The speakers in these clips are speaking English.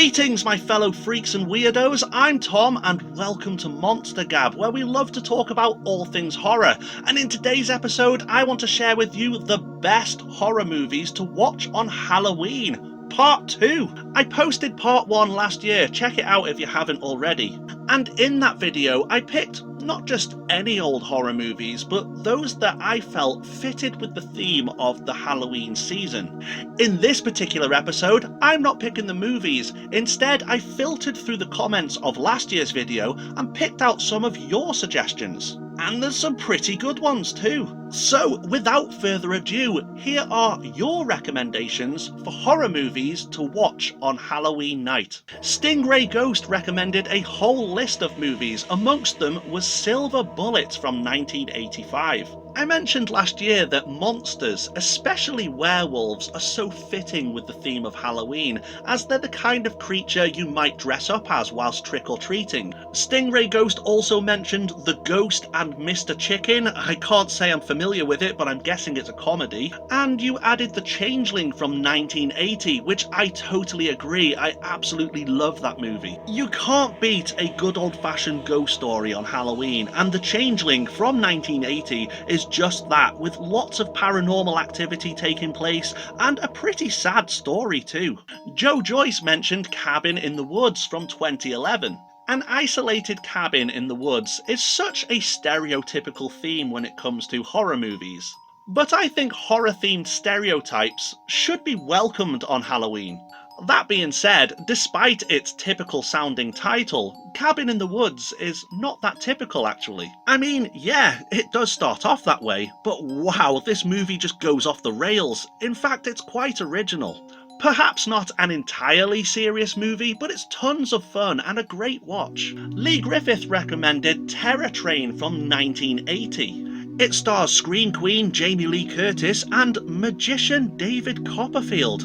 Greetings, my fellow freaks and weirdos. I'm Tom, and welcome to Monster Gab, where we love to talk about all things horror. And in today's episode, I want to share with you the best horror movies to watch on Halloween. Part 2. I posted part 1 last year, check it out if you haven't already. And in that video, I picked not just any old horror movies, but those that I felt fitted with the theme of the Halloween season. In this particular episode, I'm not picking the movies. Instead, I filtered through the comments of last year's video and picked out some of your suggestions. And there's some pretty good ones too. So, without further ado, here are your recommendations for horror movies to watch on Halloween night. Stingray Ghost recommended a whole list of movies, amongst them was Silver Bullet from 1985. I mentioned last year that monsters, especially werewolves, are so fitting with the theme of Halloween, as they're the kind of creature you might dress up as whilst trick-or-treating. Stingray Ghost also mentioned The Ghost and Mr. Chicken. I can't say I'm familiar with it, but I'm guessing it's a comedy. And you added The Changeling from 1980, which I totally agree. I absolutely love that movie. You can't beat a good old-fashioned ghost story on Halloween, and The Changeling from 1980 is just that, with lots of paranormal activity taking place and a pretty sad story too. Joe Joyce mentioned Cabin in the Woods from 2011. An isolated cabin in the woods is such a stereotypical theme when it comes to horror movies. But I think horror-themed stereotypes should be welcomed on Halloween. That being said, despite its typical sounding title, Cabin in the Woods is not that typical actually. I mean, yeah, it does start off that way, but wow, this movie just goes off the rails. In fact, it's quite original. Perhaps not an entirely serious movie, but it's tons of fun and a great watch. Lee Griffith recommended Terror Train from 1980. It stars Scream Queen Jamie Lee Curtis and magician David Copperfield.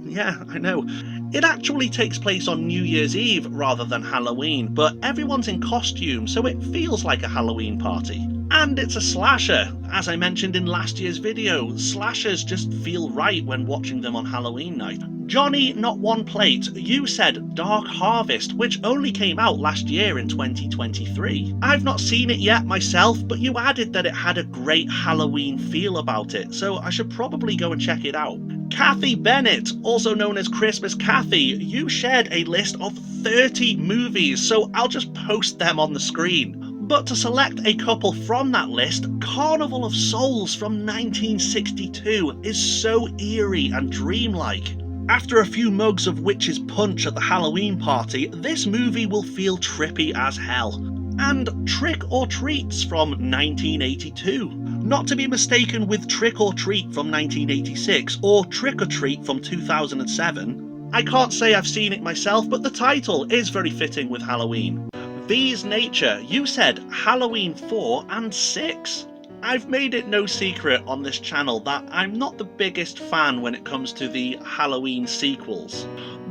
Yeah, I know. It actually takes place on New Year's Eve rather than Halloween, but everyone's in costume, so it feels like a Halloween party. And it's a slasher. As I mentioned in last year's video, slashers just feel right when watching them on Halloween night. Johnny Not One Plate, you said Dark Harvest, which only came out last year in 2023. I've not seen it yet myself, but you added that it had a great Halloween feel about it, so I should probably go and check it out. Kathy Bennett, also known as Christmas Kathy, you shared a list of 30 movies, so I'll just post them on the screen. But to select a couple from that list, Carnival of Souls from 1962 is so eerie and dreamlike. After a few mugs of Witch's Punch at the Halloween party, this movie will feel trippy as hell. And Trick or Treats from 1982. Not to be mistaken with Trick or Treat from 1986 or Trick or Treat from 2007. I can't say I've seen it myself, but the title is very fitting with Halloween. V's Nature, you said Halloween 4 and 6. I've made it no secret on this channel that I'm not the biggest fan when it comes to the Halloween sequels.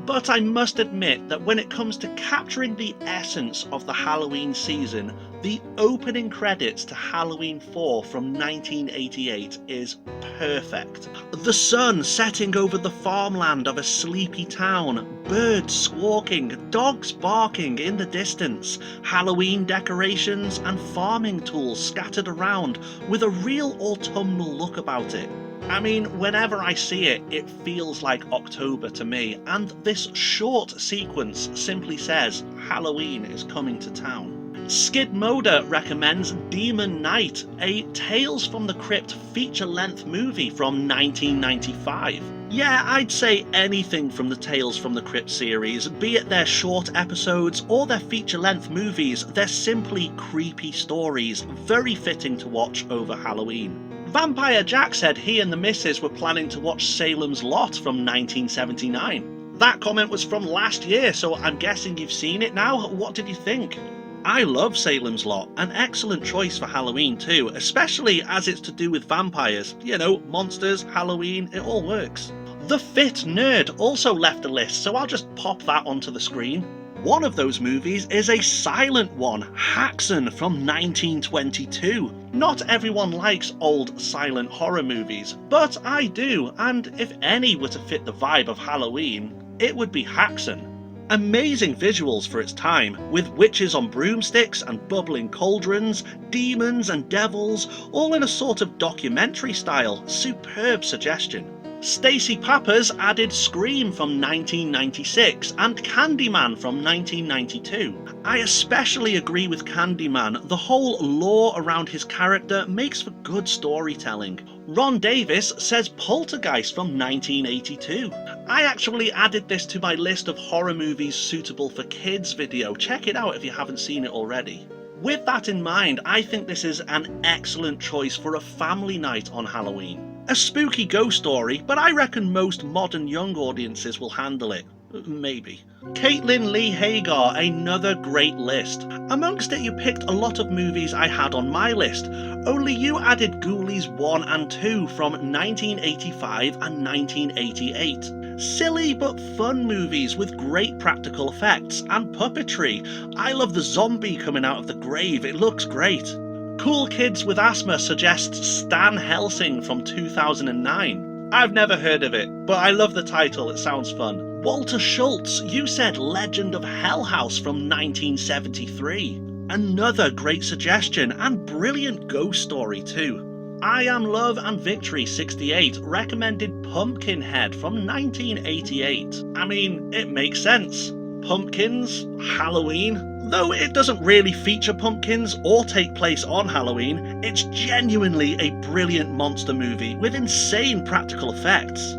But I must admit that when it comes to capturing the essence of the Halloween season, the opening credits to Halloween 4 from 1988 is perfect. The sun setting over the farmland of a sleepy town, birds squawking, dogs barking in the distance, Halloween decorations and farming tools scattered around with a real autumnal look about it. I mean, whenever I see it, it feels like October to me, and this short sequence simply says Halloween is coming to town. Skid Moda recommends Demon Knight, a Tales from the Crypt feature-length movie from 1995. Yeah, I'd say anything from the Tales from the Crypt series, be it their short episodes or their feature-length movies, they're simply creepy stories, very fitting to watch over Halloween. Vampire Jack said he and the missus were planning to watch Salem's Lot from 1979. That comment was from last year, so I'm guessing you've seen it now. What did you think? I love Salem's Lot, an excellent choice for Halloween too, especially as it's to do with vampires. You know, monsters, Halloween, it all works. The Fit Nerd also left a list, so I'll just pop that onto the screen. One of those movies is a silent one, Haxan from 1922. Not everyone likes old silent horror movies, but I do, and if any were to fit the vibe of Halloween, it would be Haxan. Amazing visuals for its time, with witches on broomsticks and bubbling cauldrons, demons and devils, all in a sort of documentary style. Superb suggestion. Stacey Pappas added Scream from 1996 and Candyman from 1992. I especially agree with Candyman. The whole lore around his character makes for good storytelling. Ron Davis says Poltergeist from 1982. I actually added this to my list of horror movies suitable for kids video. Check it out if you haven't seen it already. With that in mind, I think this is an excellent choice for a family night on Halloween. A spooky ghost story, but I reckon most modern young audiences will handle it. Maybe. Caitlin Lee Hagar, another great list. Amongst it you picked a lot of movies I had on my list. Only you added Ghoulies 1 and 2 from 1985 and 1988. Silly but fun movies with great practical effects and puppetry. I love the zombie coming out of the grave, it looks great. Cool Kids with Asthma suggests Stan Helsing from 2009. I've never heard of it, but I love the title, it sounds fun. Walter Schultz, you said Legend of Hell House from 1973. Another great suggestion, and brilliant ghost story too. I Am Love and Victory 68 recommended Pumpkinhead from 1988. I mean, it makes sense. Pumpkins, Halloween. Though it doesn't really feature pumpkins or take place on Halloween, it's genuinely a brilliant monster movie with insane practical effects.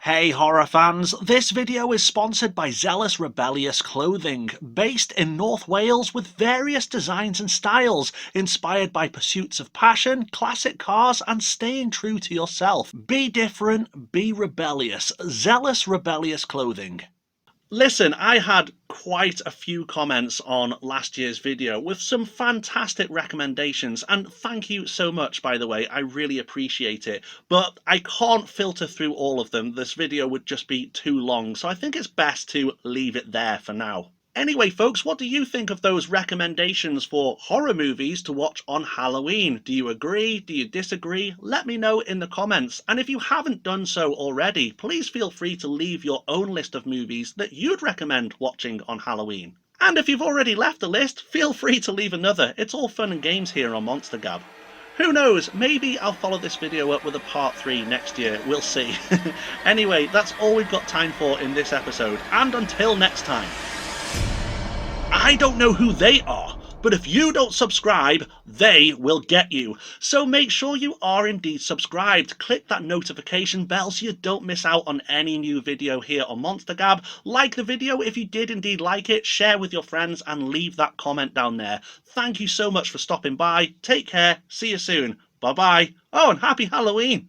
Hey horror fans, this video is sponsored by Zealous Rebellious Clothing, based in North Wales with various designs and styles, inspired by pursuits of passion, classic cars and staying true to yourself. Be different, be rebellious. Zealous Rebellious Clothing. Listen, I had quite a few comments on last year's video with some fantastic recommendations, and thank you so much, by the way, I really appreciate it. But I can't filter through all of them, this video would just be too long, so I think it's best to leave it there for now. Anyway folks, what do you think of those recommendations for horror movies to watch on Halloween? Do you agree? Do you disagree? Let me know in the comments, and if you haven't done so already, please feel free to leave your own list of movies that you'd recommend watching on Halloween. And if you've already left a list, feel free to leave another. It's all fun and games here on Monster Gab. Who knows, maybe I'll follow this video up with a part 3 next year, we'll see. Anyway, that's all we've got time for in this episode, and until next time. I don't know who they are, but if you don't subscribe, they will get you. So make sure you are indeed subscribed. Click that notification bell so you don't miss out on any new video here on Monster Gab. Like the video if you did indeed like it, share with your friends and leave that comment down there. Thank you so much for stopping by. Take care, see you soon. Bye bye. Oh, and happy Halloween.